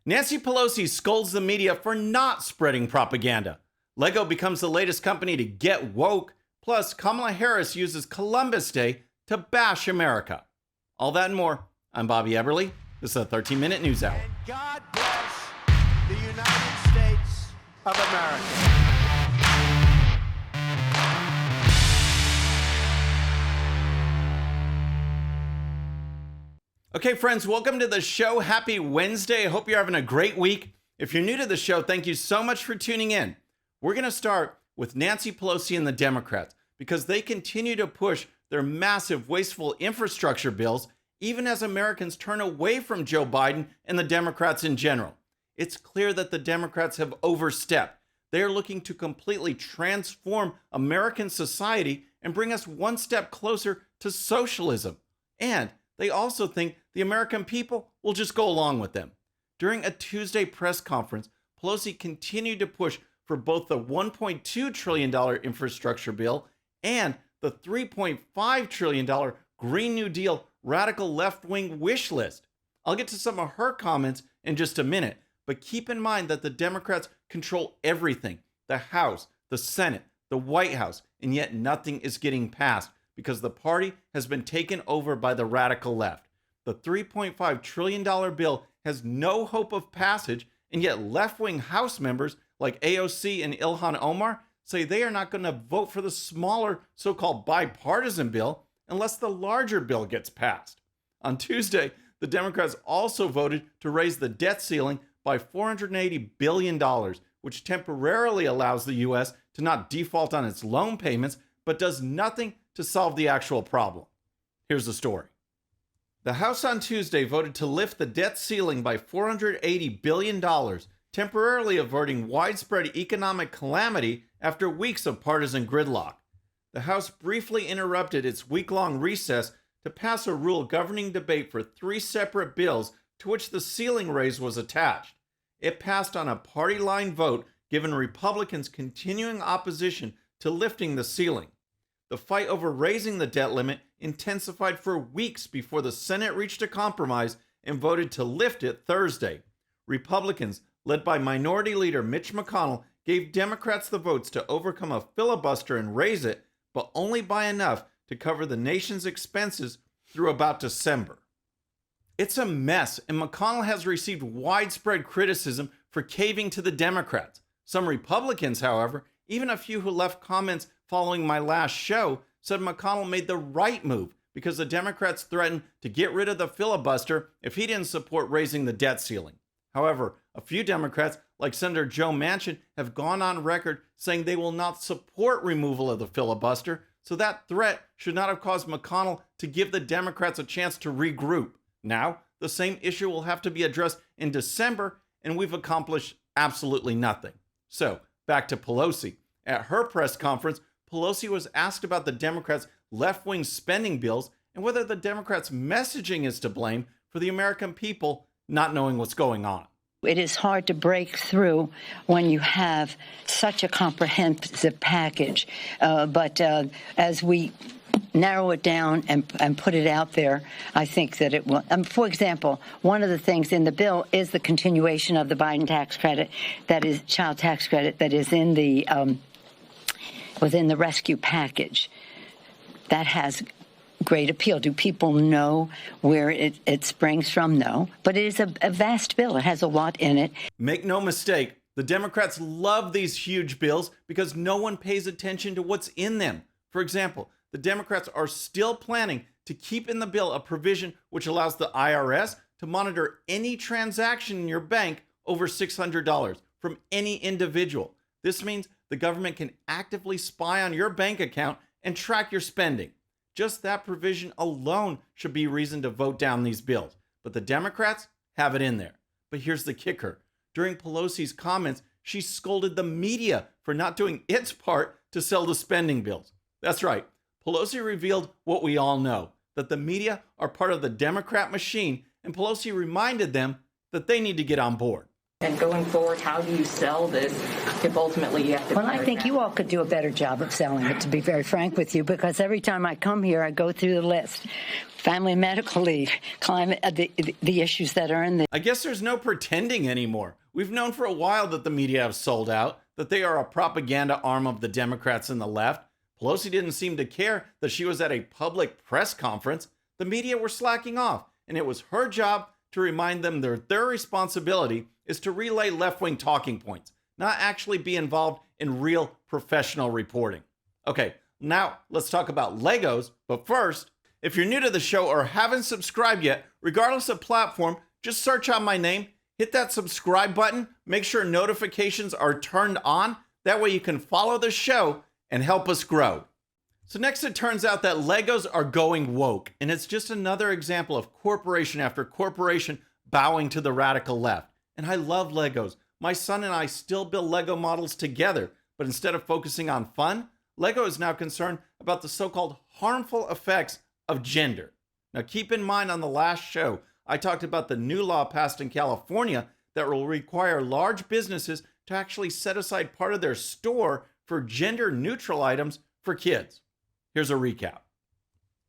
Nancy Pelosi scolds the media for not spreading propaganda. Lego becomes the latest company to get woke. Plus, Kamala Harris uses Columbus Day to bash America. All that and more. I'm Bobby Eberle. This is a 13-minute news hour. And God bless the United States of America. Okay, friends, welcome to the show. Happy Wednesday. I hope you're having a great week. If you're new to the show, thank you so much for tuning in. We're going to start with Nancy Pelosi and the Democrats because they continue to push their massive, wasteful infrastructure bills, even as Americans turn away from Joe Biden and the Democrats in general. It's clear that the Democrats have overstepped. They are looking to completely transform American society and bring us one step closer to socialism. And they also think the American people will just go along with them. During a Tuesday press conference, Pelosi continued to push for both the $1.2 trillion infrastructure bill and the $3.5 trillion Green New Deal radical left-wing wish list. I'll get to some of her comments in just a minute, but keep in mind that the Democrats control everything: the House, the Senate, the White House, and yet nothing is getting passed because the party has been taken over by the radical left. The $3.5 trillion bill has no hope of passage, and yet left-wing House members like AOC and Ilhan Omar say they are not going to vote for the smaller so-called bipartisan bill unless the larger bill gets passed. On Tuesday, the Democrats also voted to raise the debt ceiling by $480 billion, which temporarily allows the U.S. to not default on its loan payments, but does nothing to solve the actual problem. Here's the story. The House on Tuesday voted to lift the debt ceiling by $480 billion, temporarily averting widespread economic calamity after weeks of partisan gridlock. The House briefly interrupted its week-long recess to pass a rule governing debate for 3 separate bills to which the ceiling raise was attached. It passed on a party-line vote, given Republicans' continuing opposition to lifting the ceiling. The fight over raising the debt limit intensified for weeks before the Senate reached a compromise and voted to lift it Thursday. Republicans, led by Minority Leader Mitch McConnell, gave Democrats the votes to overcome a filibuster and raise it, but only by enough to cover the nation's expenses through about December. It's a mess, and McConnell has received widespread criticism for caving to the Democrats. Some Republicans, however, even a few who left comments following my last show, said McConnell made the right move because the Democrats threatened to get rid of the filibuster if he didn't support raising the debt ceiling. However, a few Democrats, like Senator Joe Manchin, have gone on record saying they will not support removal of the filibuster, so that threat should not have caused McConnell to give the Democrats a chance to regroup. Now, the same issue will have to be addressed in December, and we've accomplished absolutely nothing. So, back to Pelosi. At her press conference, Pelosi was asked about the Democrats' left-wing spending bills and whether the Democrats' messaging is to blame for the American people not knowing what's going on. It is hard to break through when you have such a comprehensive package. But as we narrow it down and put it out there, I think that it will. For example, one of the things in the bill is the continuation of the Biden tax credit, that is child tax credit, that is in the within the rescue package. That has great appeal. Do people know where it springs from? No. But it is a vast bill. It has a lot in it. Make no mistake, the Democrats love these huge bills because no one pays attention to what's in them. For example, the Democrats are still planning to keep in the bill a provision which allows the IRS to monitor any transaction in your bank over $600 from any individual. This means the government can actively spy on your bank account and track your spending. Just that provision alone should be reason to vote down these bills. But the Democrats have it in there. But here's the kicker. During Pelosi's comments, she scolded the media for not doing its part to sell the spending bills. That's right. Pelosi revealed what we all know, that the media are part of the Democrat machine, and Pelosi reminded them that they need to get on board. And going forward, how do you sell this if ultimately you have to? Well, I think you all could do a better job of selling it, to be very frank with you, because every time I come here, I go through the list. Family and medical leave, climate, the issues that are in the. I guess there's no pretending anymore. We've known for a while that the media have sold out, that they are a propaganda arm of the Democrats and the left. Pelosi didn't seem to care that she was at a public press conference. The media were slacking off, and it was her job to remind them their responsibility is to relay left-wing talking points, not actually be involved in real professional reporting. Okay, now let's talk about Legos, but first, if you're new to the show or haven't subscribed yet, regardless of platform, just search out my name, hit that subscribe button, make sure notifications are turned on. That way you can follow the show and help us grow. So next, it turns out that Legos are going woke, and it's just another example of corporation after corporation bowing to the radical left. And I love Legos. My son and I still build Lego models together, but instead of focusing on fun, Lego is now concerned about the so-called harmful effects of gender. Now keep in mind, on the last show, I talked about the new law passed in California that will require large businesses to actually set aside part of their store for gender-neutral items for kids. Here's a recap.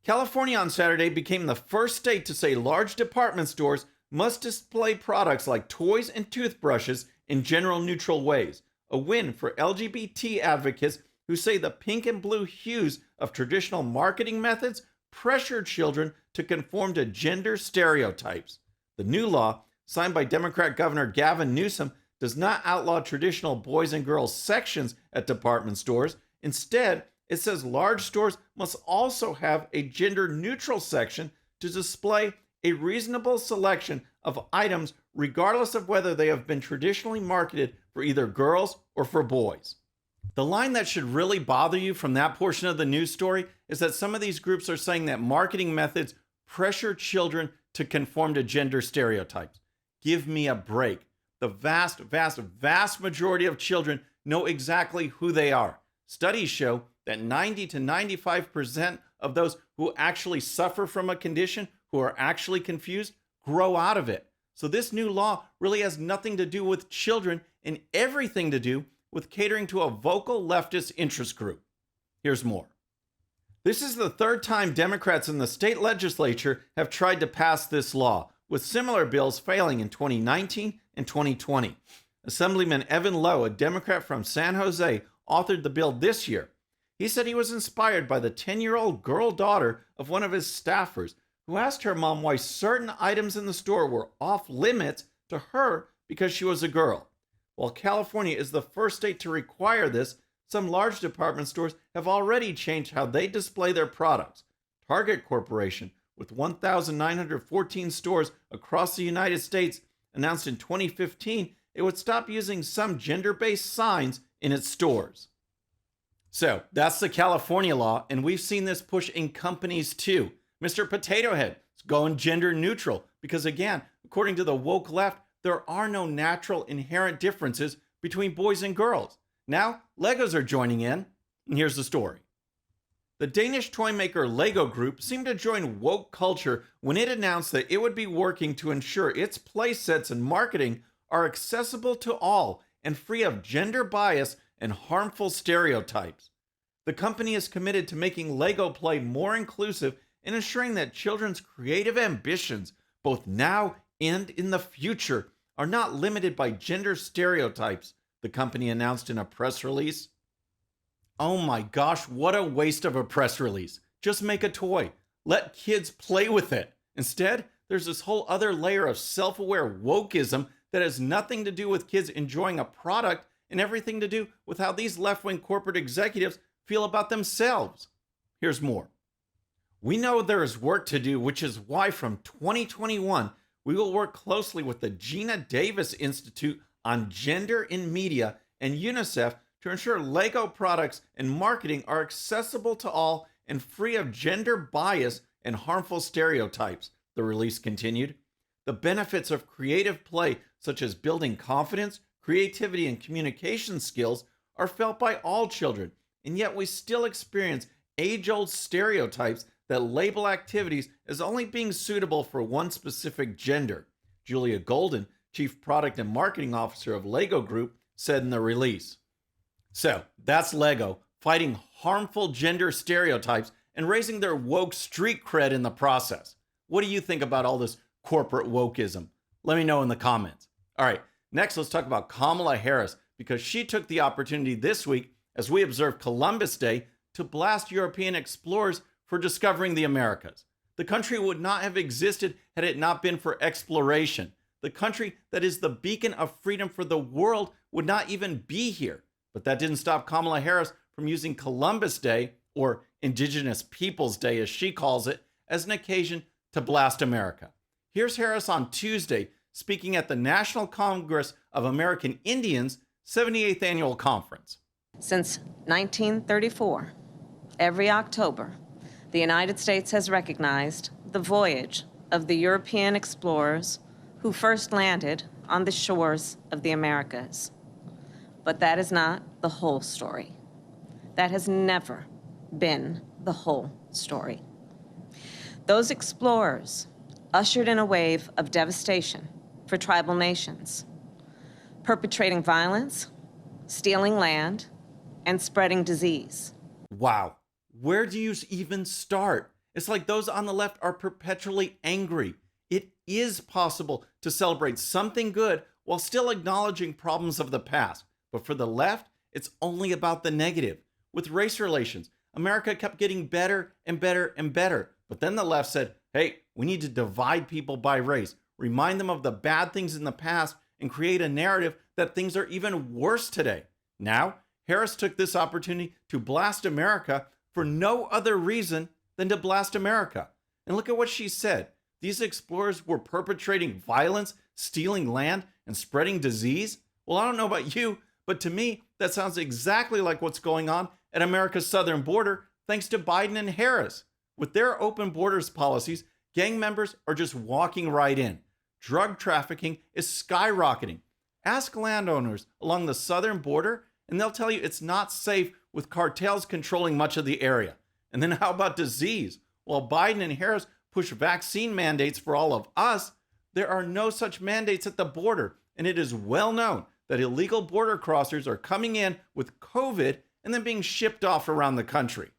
California on Saturday became the first state to say large department stores must display products like toys and toothbrushes in gender-neutral ways, a win for LGBT advocates who say the pink and blue hues of traditional marketing methods pressure children to conform to gender stereotypes. The new law, signed by Democrat Governor Gavin Newsom, does not outlaw traditional boys and girls sections at department stores. Instead, it says large stores must also have a gender-neutral section to display a reasonable selection of items regardless of whether they have been traditionally marketed for either girls or for boys. The line that should really bother you from that portion of the news story is that some of these groups are saying that marketing methods pressure children to conform to gender stereotypes. Give me a break. The vast majority of children know exactly who they are. Studies show that 90 to 95% of those who actually suffer from a condition, who are actually confused, grow out of it. So this new law really has nothing to do with children and everything to do with catering to a vocal leftist interest group. Here's more. This is the third time Democrats in the state legislature have tried to pass this law, with similar bills failing in 2019 and 2020. Assemblyman Evan Lowe, a Democrat from San Jose, authored the bill this year. He said he was inspired by the 10-year-old girl daughter of one of his staffers, who asked her mom why certain items in the store were off limits to her because she was a girl. While California is the first state to require this, some large department stores have already changed how they display their products. Target Corporation, with 1,914 stores across the United States, announced in 2015 it would stop using some gender-based signs in its stores. So that's the California law, and we've seen this push in companies too. Mr. Potato Head is going gender neutral because, again, according to the woke left, there are no natural inherent differences between boys and girls. Now, Legos are joining in, and here's the story. The Danish toy maker Lego Group seemed to join woke culture when it announced that it would be working to ensure its play sets and marketing are accessible to all and free of gender bias and harmful stereotypes. The company is committed to making Lego play more inclusive and ensuring that children's creative ambitions, both now and in the future, are not limited by gender stereotypes, the company announced in a press release. Oh my gosh, what a waste of a press release. Just make a toy. Let kids play with it. Instead, there's this whole other layer of self-aware wokeism that has nothing to do with kids enjoying a product and everything to do with how these left-wing corporate executives feel about themselves. Here's more. We know there is work to do, which is why from 2021, we will work closely with the Gina Davis Institute on Gender in Media and UNICEF to ensure Lego products and marketing are accessible to all and free of gender bias and harmful stereotypes, the release continued. The benefits of creative play, such as building confidence, creativity, and communication skills, are felt by all children, and yet we still experience age-old stereotypes that label activities as only being suitable for one specific gender. Julia Golden, chief product and marketing officer of Lego Group, said in the release. So that's Lego fighting harmful gender stereotypes and raising their woke street cred in the process. What do you think about all this corporate wokeism? Let me know in the comments. All right, next let's talk about Kamala Harris, because she took the opportunity this week, as we observe Columbus Day, to blast European explorers for discovering the Americas. The country would not have existed had it not been for exploration. The country that is the beacon of freedom for the world would not even be here. But that didn't stop Kamala Harris from using Columbus Day, or Indigenous Peoples Day as she calls it, as an occasion to blast America. Here's Harris on Tuesday speaking at the National Congress of American Indians 78th Annual Conference. Since 1934, every October, the United States has recognized the voyage of the European explorers who first landed on the shores of the Americas. But that is not the whole story. That has never been the whole story. Those explorers ushered in a wave of devastation for tribal nations, perpetrating violence, stealing land, and spreading disease. Wow, where do you even start? It's like those on the left are perpetually angry. It is possible to celebrate something good while still acknowledging problems of the past. But for the left, it's only about the negative. With race relations, America kept getting better and better and better. But then the left said, hey, we need to divide people by race, remind them of the bad things in the past, and create a narrative that things are even worse today. Now, Harris took this opportunity to blast America for no other reason than to blast America. And look at what she said. These explorers were perpetrating violence, stealing land, and spreading disease. Well, I don't know about you, but to me, that sounds exactly like what's going on at America's southern border, thanks to Biden and Harris. With their open borders policies, gang members are just walking right in. Drug trafficking is skyrocketing. Ask landowners along the southern border, and they'll tell you it's not safe with cartels controlling much of the area. And then how about disease? While Biden and Harris push vaccine mandates for all of us, there are no such mandates at the border, and it is well known that illegal border crossers are coming in with COVID and then being shipped off around the country.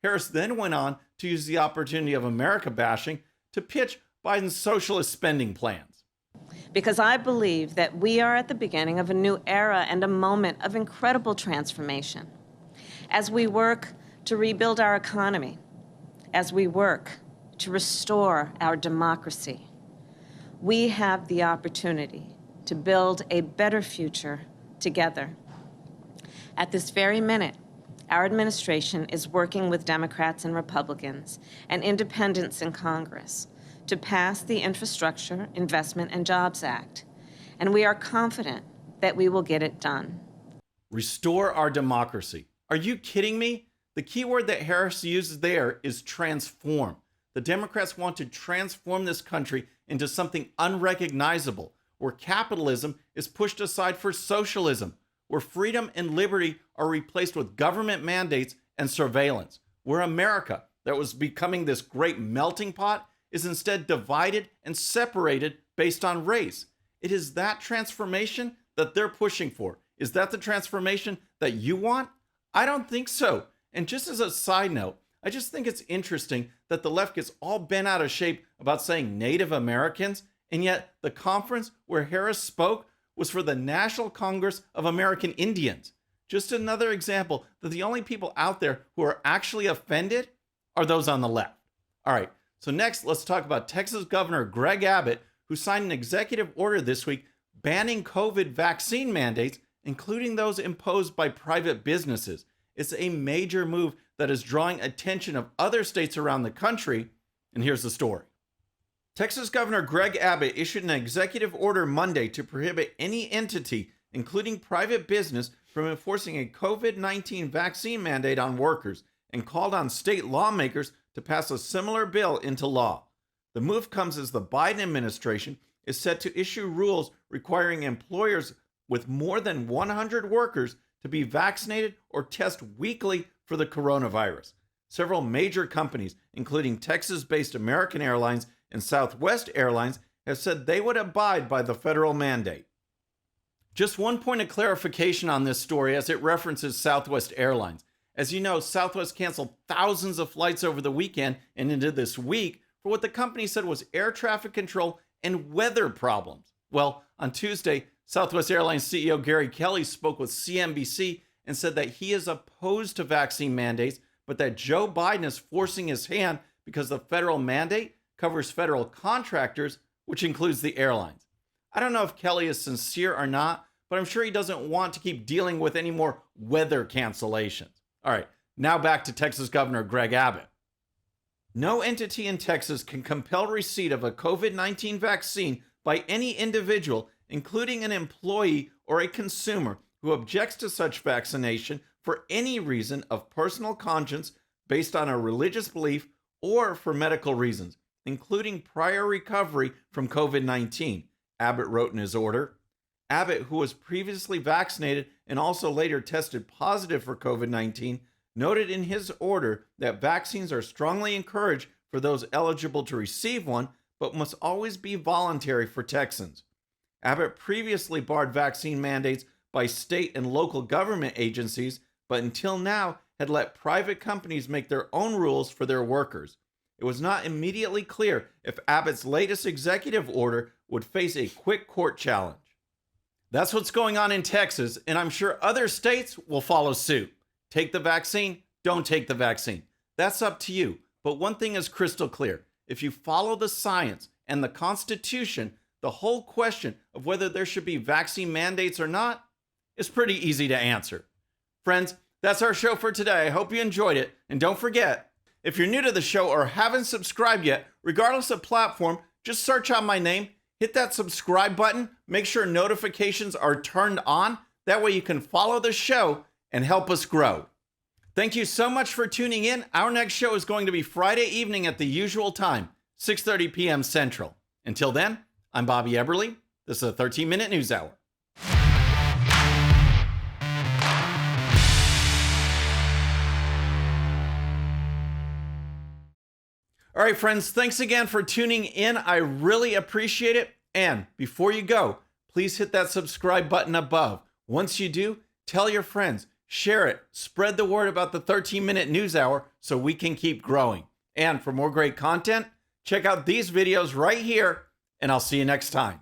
Harris then went on to use the opportunity of America bashing to pitch Biden's socialist spending plans. Because I believe that we are at the beginning of a new era and a moment of incredible transformation. As we work to rebuild our economy, as we work to restore our democracy, we have the opportunity to build a better future together. At this very minute, our administration is working with Democrats and Republicans and independents in Congress to pass the Infrastructure Investment and Jobs Act, and we are confident that we will get it done. Restore our democracy. Are you kidding me? The key word that Harris uses there is transform. The Democrats want to transform this country into something unrecognizable, where capitalism is pushed aside for socialism, where freedom and liberty are replaced with government mandates and surveillance, where America, that was becoming this great melting pot, is instead divided and separated based on race. It is that transformation that they're pushing for. Is that the transformation that you want? I don't think so. And just as a side note, I just think it's interesting that the left gets all bent out of shape about saying Native Americans, and yet the conference where Harris spoke was for the National Congress of American Indians. Just another example that the only people out there who are actually offended are those on the left. All right, so next let's talk about Texas Governor Greg Abbott, who signed an executive order this week banning COVID vaccine mandates, including those imposed by private businesses. It's a major move that is drawing attention of other states around the country, and here's the story. Texas Governor Greg Abbott issued an executive order Monday to prohibit any entity, including private business, from enforcing a COVID-19 vaccine mandate on workers, and called on state lawmakers to pass a similar bill into law. The move comes as the Biden administration is set to issue rules requiring employers with more than 100 workers to be vaccinated or test weekly for the coronavirus. Several major companies, including Texas-based American Airlines and Southwest Airlines, have said they would abide by the federal mandate. Just one point of clarification on this story as it references Southwest Airlines. As you know, Southwest canceled thousands of flights over the weekend and into this week for what the company said was air traffic control and weather problems. Well, on Tuesday, Southwest Airlines CEO Gary Kelly spoke with CNBC and said that he is opposed to vaccine mandates, but that Joe Biden is forcing his hand because the federal mandate covers federal contractors, which includes the airlines. I don't know if Kelly is sincere or not, but I'm sure he doesn't want to keep dealing with any more weather cancellations. All right, now back to Texas Governor Greg Abbott. No entity in Texas can compel receipt of a COVID-19 vaccine by any individual, including an employee or a consumer, who objects to such vaccination for any reason of personal conscience based on a religious belief or for medical reasons, including prior recovery from COVID-19, Abbott wrote in his order. Abbott, who was previously vaccinated and also later tested positive for COVID-19, noted in his order that vaccines are strongly encouraged for those eligible to receive one, but must always be voluntary for Texans. Abbott previously barred vaccine mandates by state and local government agencies, but until now had let private companies make their own rules for their workers. It was not immediately clear if Abbott's latest executive order would face a quick court challenge. That's what's going on in Texas, and I'm sure other states will follow suit. Take the vaccine, don't take the vaccine. That's up to you. But one thing is crystal clear. If you follow the science and the Constitution, the whole question of whether there should be vaccine mandates or not is pretty easy to answer. Friends, that's our show for today. I hope you enjoyed it. And don't forget, if you're new to the show or haven't subscribed yet, regardless of platform, just search out my name, hit that subscribe button, make sure notifications are turned on. That way you can follow the show and help us grow. Thank you so much for tuning in. Our next show is going to be Friday evening at the usual time, 6:30 p.m. Central. Until then, I'm Bobby Eberle. This is a 13-minute news hour. All right, friends, thanks again for tuning in. I really appreciate it. And before you go, please hit that subscribe button above. Once you do, tell your friends, share it, spread the word about the 13-minute news hour so we can keep growing. And for more great content, check out these videos right here, and I'll see you next time.